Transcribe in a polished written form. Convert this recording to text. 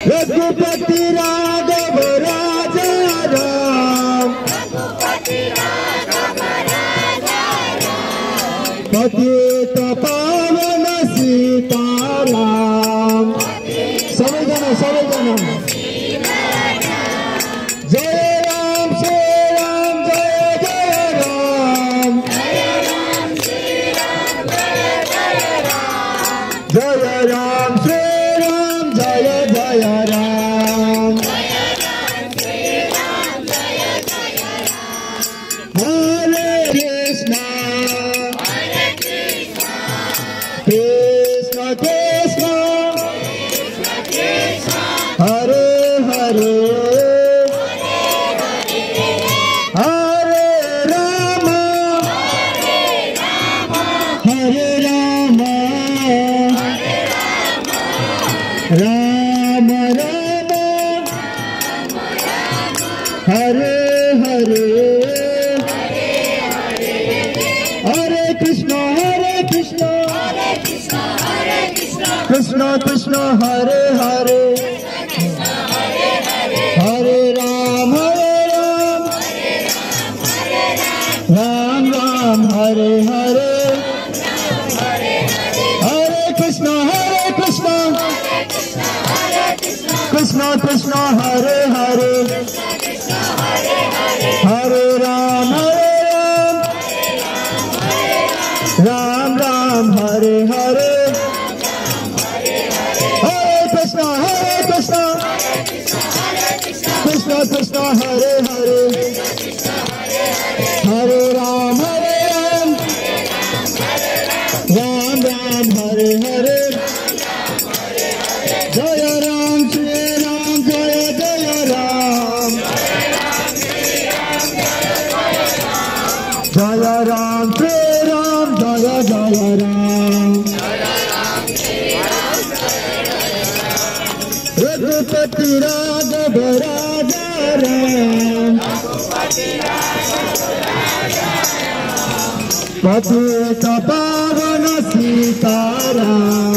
रघुपति राघव राजा राम, पतित पावन सीताराम। सभी जन जय राम श्री राम जय जय राम, जय राम श्री राम जय जय राम। हरे कृष्ण कृष्ण कृष्ण हरे हरे, हरे राम राम राम हरे हरे, हरे कृष्ण कृष्ण कृष्ण हरे हरे, हरे राम राम राम हरे हरे, हरे कृष्ण कृष्ण कृष्ण हरे हरे, हरे राम राम राम हरे हरे, हरे कृष्ण कृष्ण कृष्ण हरे हरे, हरे राम राम राम हरे हरे, जय राम श्री राम जय जय राम, जय राम श्री राम जय जय राम। रघुपति राघव राजा राम, पतित पावन सीताराम।